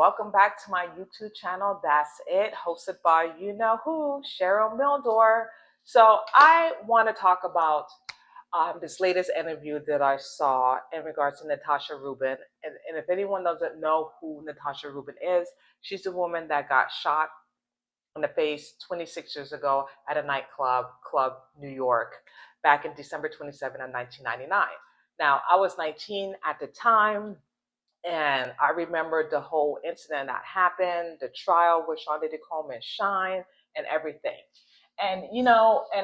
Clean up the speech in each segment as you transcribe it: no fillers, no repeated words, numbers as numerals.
welcome back to my YouTube channel. That's it, hosted by you know who, Cheryl Mildor. So I want to talk about this latest interview that I saw in regards to Natasha Reuben. And if anyone doesn't know who Natasha Reuben is, she's the woman that got shot in the face 26 years ago at a nightclub, New York, back in December 27 of 1999. Now, I was 19 at the time, and I remember the whole incident that happened, the trial with Sean Diddy and Shyne and everything. And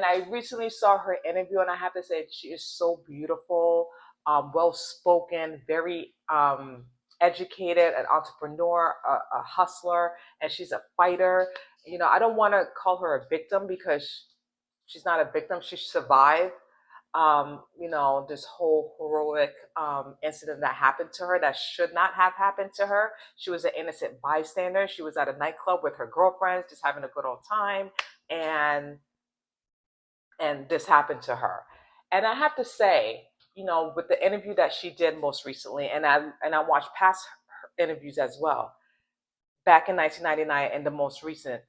I recently saw her interview, and I have to say, she is so beautiful, well spoken, very educated, an entrepreneur, a hustler, and she's a fighter. I don't want to call her a victim because she's not a victim. She survived this whole heroic incident that happened to her that should not have happened to her. She was an innocent bystander. She was at a nightclub with her girlfriends, just having a good old time, and this happened to her. And I have to say, with the interview that she did most recently, and I watched past interviews as well, back in 1999 and the most recent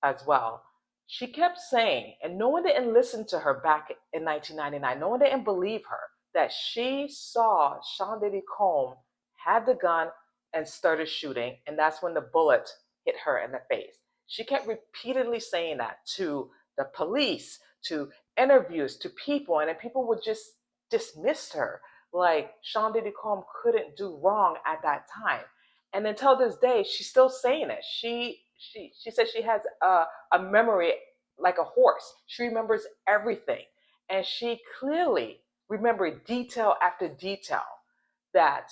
as well. She kept saying, and no one didn't listen to her back in 1999. No one didn't believe her that she saw Sean Diddy Combs had the gun and started shooting, and that's when the bullet hit her in the face. She kept repeatedly saying that to the police, to interviews, to people, and then people would just dismiss her like Sean Diddy Combs couldn't do wrong at that time. And until this day, she's still saying it. She says she has a memory like a horse. She remembers everything, and she clearly remembered detail after detail that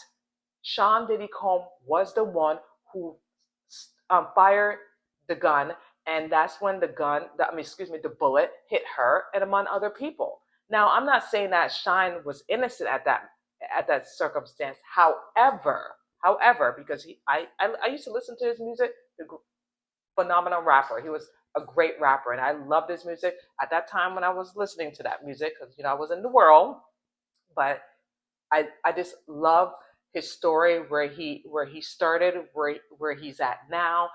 Sean Diddy Combs was the one who fired the gun, and that's when the bullet hit her and among other people. Now, I'm not saying that Shyne was innocent at that circumstance. However, because I used to listen to his music, the phenomenal rapper. He was a great rapper, and I loved his music at that time when I was listening to that music because I was in the world. But I just love his story, where he started, where he's at now,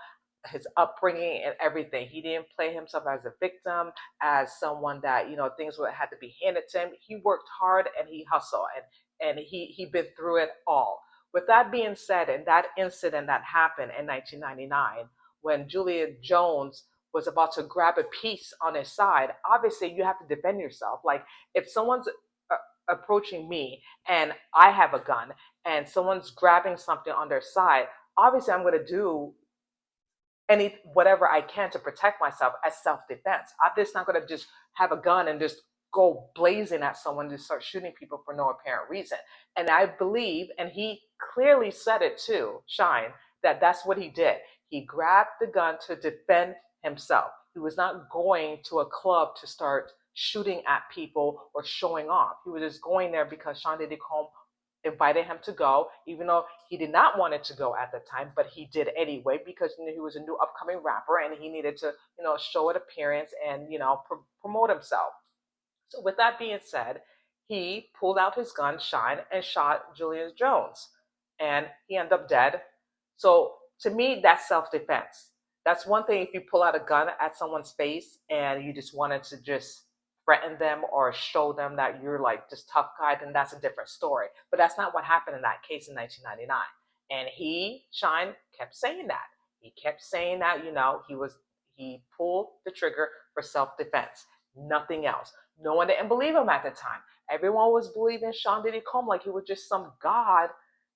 his upbringing and everything. He didn't play himself as a victim, as someone that things would had to be handed to him. He worked hard and he hustled, and he been through it all. With that being said, and that incident that happened in 1999, when Julia Jones was about to grab a piece on his side, obviously you have to defend yourself. Like, if someone's approaching me and I have a gun and someone's grabbing something on their side, obviously I'm going to do whatever I can to protect myself as self-defense. I'm just not going to just have a gun and just go blazing at someone to start shooting people for no apparent reason. And I believe, and he clearly said it too, Shyne, that that's what he did. He grabbed the gun to defend himself. He was not going to a club to start shooting at people or showing off. He was just going there because Sean Diddy Combs invited him to go, even though he did not want it to go at the time, but he did anyway because he was a new upcoming rapper and he needed to, show an appearance and promote himself. So with that being said, he pulled out his gun, Shyne, and shot Julius Jones, and he ended up dead. So to me, that's self-defense. That's one thing if you pull out a gun at someone's face and you just wanted to just threaten them or show them that you're like this tough guy, then that's a different story. But that's not what happened in that case in 1999. And Shyne, kept saying that. He kept saying that, he pulled the trigger for self-defense, nothing else. No one didn't believe him at the time. Everyone was believing Sean Diddy Combs like he was just some god,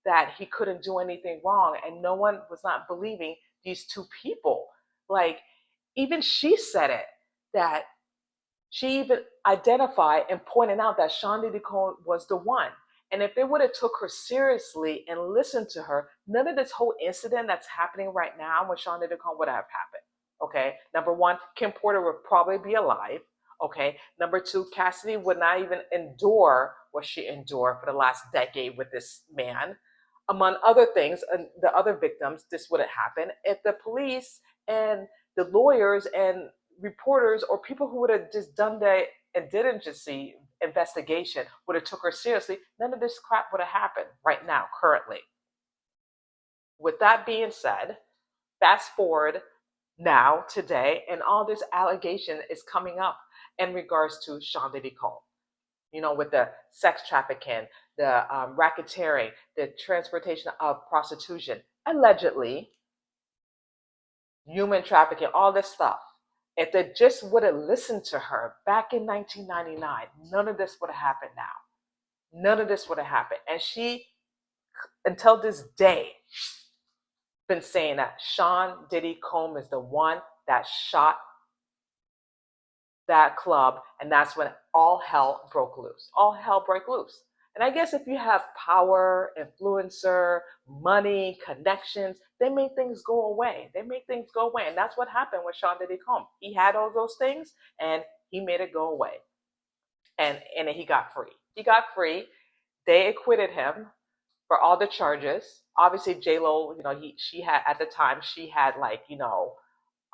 that he couldn't do anything wrong. And no one was not believing these two people. Like, even she said it, that she even identified and pointed out that Sean Diddy Combs was the one. And if they would have took her seriously and listened to her, none of this whole incident that's happening right now with Sean Diddy Combs would have happened. Okay, number one, Kim Porter would probably be alive. Okay, number two, Cassidy would not even endure what she endured for the last decade with this man. Among other things, and the other victims, this would have happened if the police and the lawyers and reporters or people who would have just done that and didn't just see investigation would have took her seriously. None of this crap would have happened right now, currently. With that being said, fast forward now, today, and all this allegation is coming up in regards to Sean Diddy Combs, with the sex trafficking, the racketeering, the transportation of prostitution, allegedly, human trafficking, all this stuff. If they just would have listened to her back in 1999, none of this would have happened now. None of this would have happened. And she, until this day, been saying that Sean Diddy Combs is the one that shot that club, and that's when all hell broke loose. All hell broke loose. And I guess if you have power, influencer, money, connections, they make things go away. They make things go away. And that's what happened with Sean Diddy Combs. He had all those things and he made it go away. And he got free. He got free. They acquitted him for all the charges. Obviously, J Lo, she had at the time she had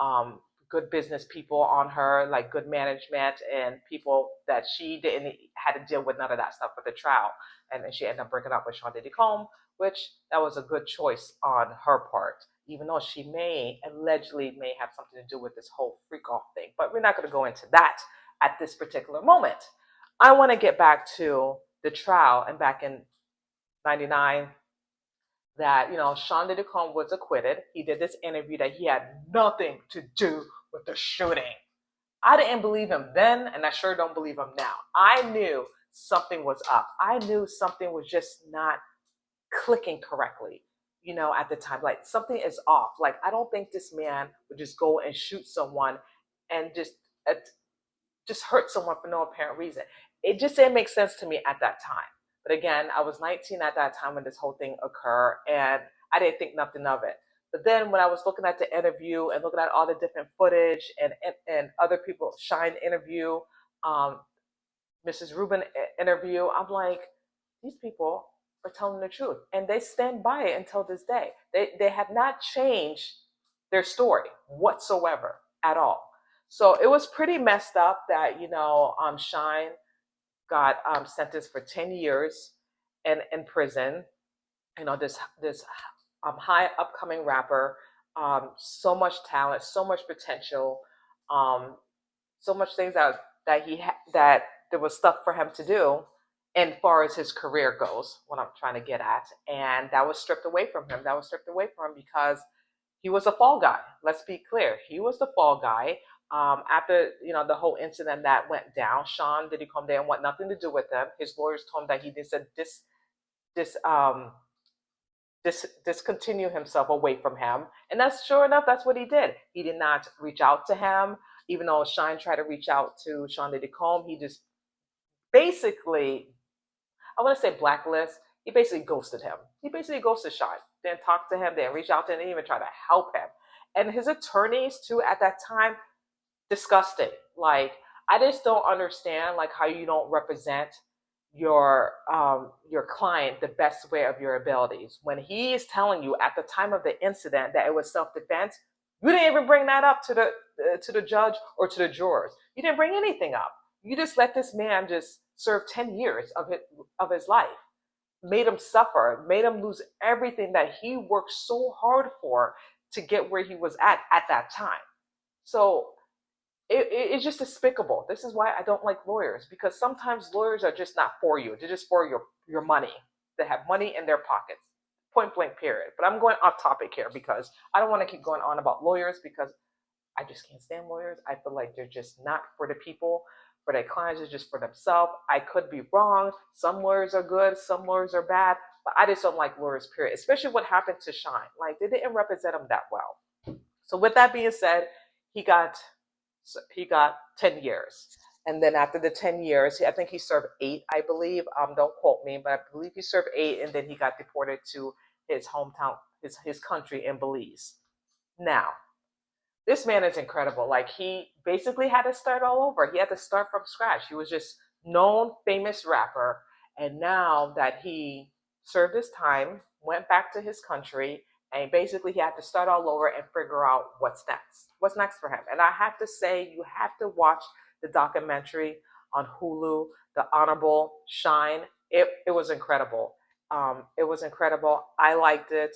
um, good business people on her, like good management and people that she didn't had to deal with none of that stuff with the trial. And then she ended up breaking up with Sean Diddy Combs, which that was a good choice on her part, even though she may allegedly may have something to do with this whole freak off thing. But we're not going to go into that at this particular moment. I want to get back to the trial and back in 99 that Sean Diddy Combs was acquitted. He did this interview that he had nothing to do with the shooting. I didn't believe him then, and I sure don't believe him now. I knew something was up. I knew something was just not clicking correctly, at the time. Like something is off. Like I don't think this man would just go and shoot someone and just hurt someone for no apparent reason. It just didn't make sense to me at that time. But again, I was 19 at that time when this whole thing occurred, and I didn't think nothing of it. But then when I was looking at the interview and looking at all the different footage and other people, Shyne interview, um, Mrs. Reuben interview, I'm like, these people are telling the truth, and they stand by it until this day. They have not changed their story whatsoever at all. So it was pretty messed up that Shyne got sentenced for 10 years in prison. This high upcoming rapper, so much talent, so much potential, um, so much things that there was stuff for him to do, and far as his career goes, what I'm trying to get at, and that was stripped away from him. That was stripped away from him because he was a fall guy. Let's be clear. He was the fall guy. After the whole incident that went down, Sean Diddy Combs didn't want nothing to do with him. His lawyers told him that he did dis discontinue himself away from him, and that's sure enough. That's what he did. He did not reach out to him, even though Shyne tried to reach out to Sean Diddy Combs. He just basically, I want to say blacklist. He basically ghosted him. He basically ghosted Shyne. Didn't talk to him. Didn't reach out to him. Didn't even try to help him. And his attorneys too at that time, disgusting. Like I just don't understand like how you don't represent your client the best way of your abilities when he is telling you at the time of the incident that it was self-defense. You didn't even bring that up to the judge or to the jurors. You didn't bring anything up. You just let this man just serve 10 years of his life, made him suffer, made him lose everything that he worked so hard for to get where he was at that time. So it's just despicable. This is why I don't like lawyers, because sometimes lawyers are just not for you. They're just for your money. They have money in their pockets. Point blank, period. But I'm going off topic here because I don't want to keep going on about lawyers because I just can't stand lawyers. I feel like they're just not for the people, for their clients, it's just for themselves. I could be wrong. Some lawyers are good, some lawyers are bad, but I just don't like lawyers, period. Especially what happened to Shyne. Like they didn't represent him that well. So with that being said, he got so he got 10 years. And then after the 10 years, I think he served 8, I believe. Don't quote me, but I believe he served 8, and then he got deported to his hometown, his country in Belize. Now, this man is incredible. Like he basically had to start all over. He had to start from scratch. He was just known, famous rapper, and now that he served his time, went back to his country, and basically he had to start all over and figure out what's next. What's next for him? And I have to say, you have to watch the documentary on Hulu, The Honorable Shyne. It was incredible. It was incredible. I liked it.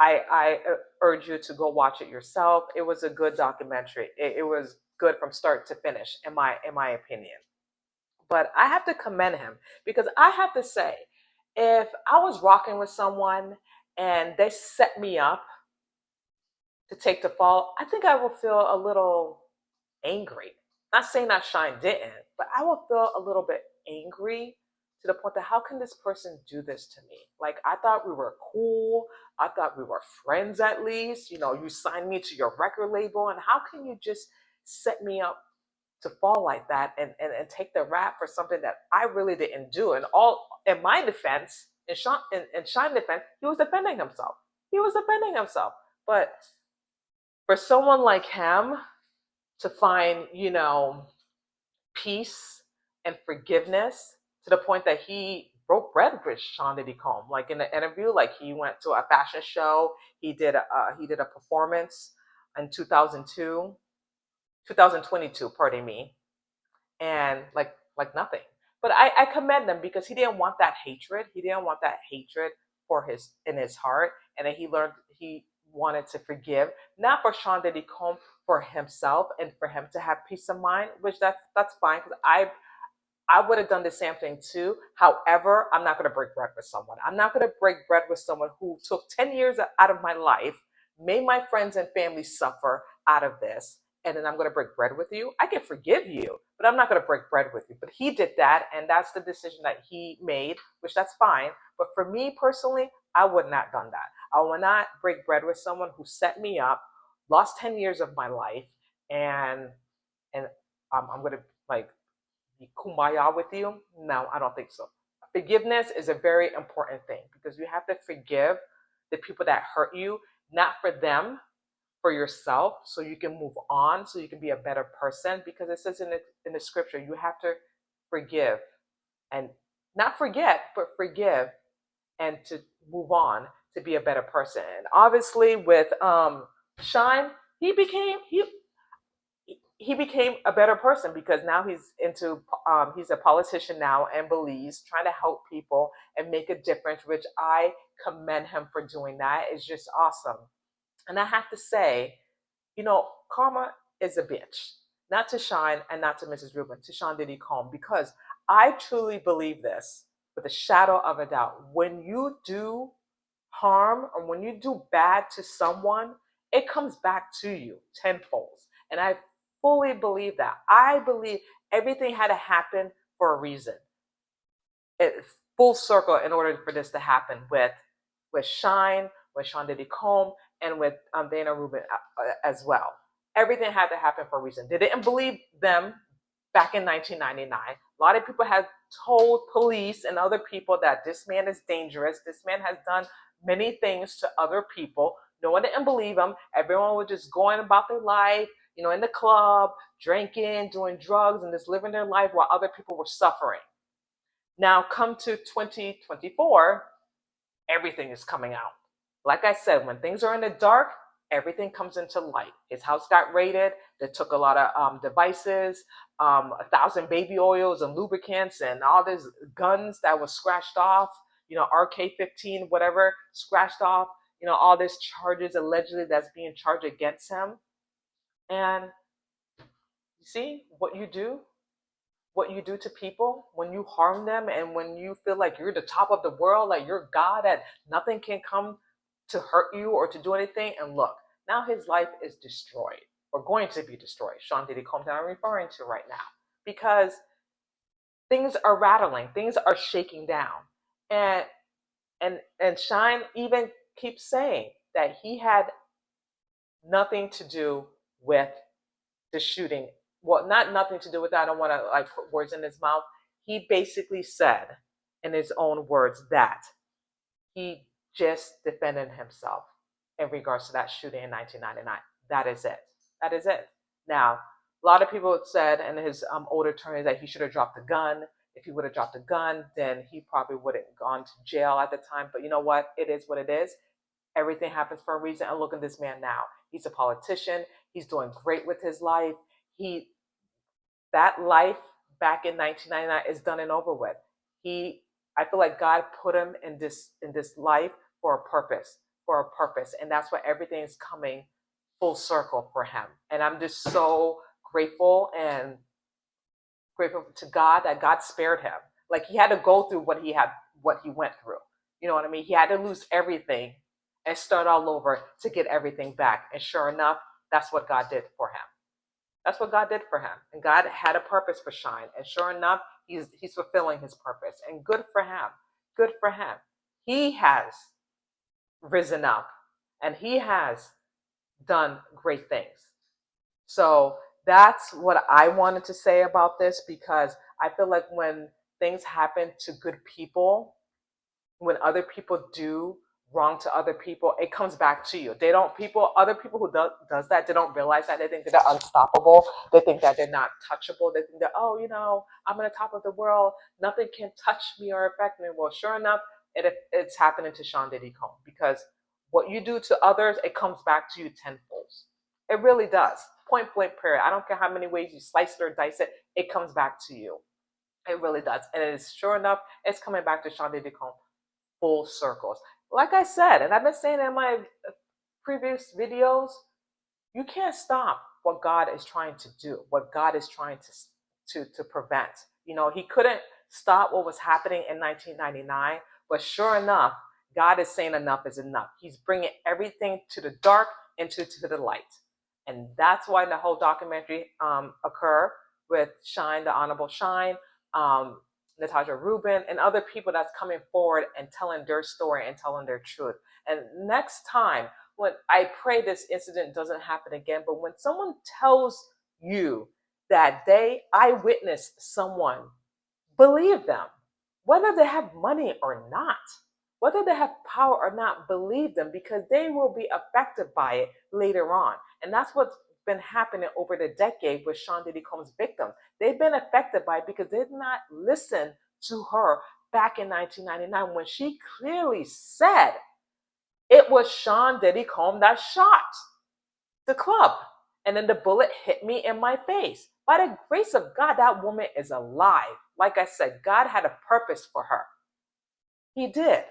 I urge you to go watch it yourself. It was a good documentary. It was good from start to finish, in my opinion. But I have to commend him because I have to say, if I was rocking with someone and they set me up to take the fall, I think I will feel a little angry. Not saying that Shyne didn't, but I will feel a little bit angry to the point that how can this person do this to me? Like I thought we were cool. I thought we were friends at least. You know, you signed me to your record label, and how can you just set me up to fall like that and take the rap for something that I really didn't do? And all in my defense, in Shyne's defense, he was defending himself. He was defending himself. But for someone like him to find, peace and forgiveness to the point that he broke bread with Sean Diddy Combs. Like in the interview, like he went to a fashion show. He did a performance in 2022, pardon me, and like nothing. But I commend him because he didn't want that hatred. He didn't want that hatred for his in his heart, and then he wanted to forgive, not for Sean Diddy Combs, for himself and for him to have peace of mind, which that's fine because I would have done the same thing too. However, I'm not going to break bread with someone. I'm not going to break bread with someone who took 10 years out of my life, made my friends and family suffer out of this, and then I'm going to break bread with you. I can forgive you, but I'm not going to break bread with you. But he did that, and that's the decision that he made, which that's fine. But for me personally, I would not have done that. I would not break bread with someone who set me up, lost 10 years of my life, and and I'm going to like be kumbaya with you? No, I don't think so. Forgiveness is a very important thing because you have to forgive the people that hurt you, not for them, for yourself, so you can move on, so you can be a better person. Because it says in the scripture, you have to forgive and not forget, but forgive and to move on to be a better person. And obviously, with Shyne, he became a better person because now he's a politician now in Belize trying to help people and make a difference, which I commend him for doing that. It's just awesome. And I have to say, karma is a bitch. Not to Shyne and not to Mrs. Rubin, to Sean Diddy Combs, because I truly believe this with a shadow of a doubt. When you do harm or when you do bad to someone, it comes back to you tenfold. And I fully believe that. I believe everything had to happen for a reason. It's full circle in order for this to happen with Shyne, with Sean Diddy Combs, and with Natania Reuben as well. Everything had to happen for a reason. They didn't believe them back in 1999. A lot of people had told police and other people that this man is dangerous. This man has done many things to other people. No one didn't believe him. Everyone was just going about their life, in the club, drinking, doing drugs, and just living their life while other people were suffering. Now, come to 2024, everything is coming out. Like I said, when things are in the dark, everything comes into light. His house got raided. They took a lot of devices, 1,000 baby oils and lubricants, and all these guns that was scratched off. RK-15, whatever, scratched off. All these charges allegedly that's being charged against him. And you see what you do to people when you harm them and when you feel like you're the top of the world, like you're God, that nothing can come to hurt you or to do anything. And look, now his life is destroyed or going to be destroyed. Sean Diddy Combs that I'm referring to right now, because things are rattling, things are shaking down. And Shyne even keeps saying that he had nothing to do with the shooting. Well, not nothing to do with that. I don't want to put words in his mouth. He basically said in his own words that he just defended himself in regards to that shooting in 1999. That is it. That is it. Now, a lot of people said in his old attorney that he should have dropped the gun. If he would have dropped the gun, then he probably wouldn't have gone to jail at the time. But you know what? It is what it is. Everything happens for a reason. And look at this man now. He's a politician. He's doing great with his life. That life back in 1999 is done and over with. I feel like God put him in this life for a purpose, for a purpose. And that's why everything is coming full circle for him. And I'm just so grateful and grateful to God that God spared him. Like he had to go through what he went through. You know what I mean? He had to lose everything and start all over to get everything back. And sure enough, that's what God did for him. That's what God did for him. And God had a purpose for Shyne. And sure enough, he's fulfilling his purpose. And good for him. Good for him. He has risen up and he has done great things. So that's what I wanted to say about this, because I feel like when things happen to good people, when other people do wrong to other people, it comes back to you. Other people who does that, they don't realize that. They think that they're unstoppable. They think that they're not touchable. They think that, oh, I'm on the top of the world. Nothing can touch me or affect me. Well, sure enough, it's happening to Shootng Diddy Combs, because what you do to others, it comes back to you tenfold. It really does. Point blank period. I don't care how many ways you slice it or dice it, it comes back to you. It really does. And it is sure enough, it's coming back to Shootng Diddy Combs full circles. Like I said, and I've been saying in my previous videos, you can't stop what God is trying to do, what God is trying to prevent. He couldn't stop what was happening in 1999, but sure enough, God is saying enough is enough. He's bringing everything to the dark into to the light. And that's why the whole documentary occur with Shyne, the Honorable Shyne, Natania Reuben, and other people that's coming forward and telling their story and telling their truth. And next time, when I pray this incident doesn't happen again, but when someone tells you that I witnessed someone, believe them. Whether they have money or not, whether they have power or not, believe them, because they will be affected by it later on. And that's what's been happening over the decade with Shootng Diddy Combs' victims. They've been affected by it because they did not listen to her back in 1999 when she clearly said it was Shootng Diddy Combs that shot the club. And then the bullet hit me in my face. By the grace of God, that woman is alive. Like I said, God had a purpose for her. He did.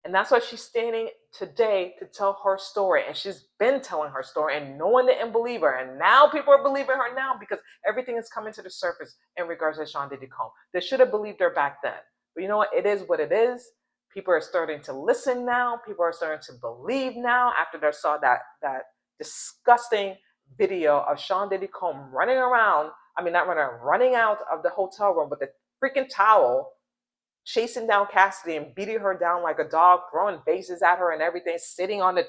And that's why she's standing today to tell her story. And she's been telling her story, and no one didn't believe her. And now people are believing her now because everything is coming to the surface in regards to Shootng Diddy Combs. They should have believed her back then. But you know what? It is what it is. People are starting to listen now. People are starting to believe now after they saw that disgusting video of Shootng Diddy Combs running around. I mean, not running around, running out of the hotel room with a freaking towel, chasing down Cassidy and beating her down like a dog, throwing bases at her and everything, sitting on a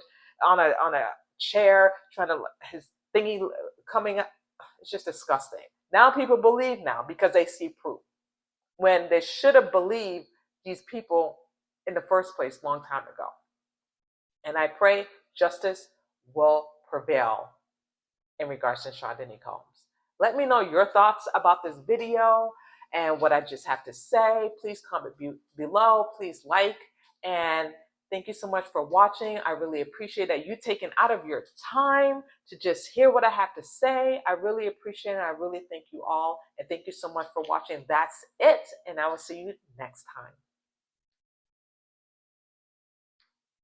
chair, trying to his thingy coming up. It's just disgusting. Now people believe now because they see proof, when they should have believed these people in the first place long time ago. And I pray justice will prevail in regards to Shootng Diddy Combs. Let me know your thoughts about this video and what I just have to say. Please comment below. Please like. And thank you so much for watching. I really appreciate that you taking out of your time to just hear what I have to say. I really appreciate it. I really thank you all. And thank you so much for watching. That's it. And I will see you next time.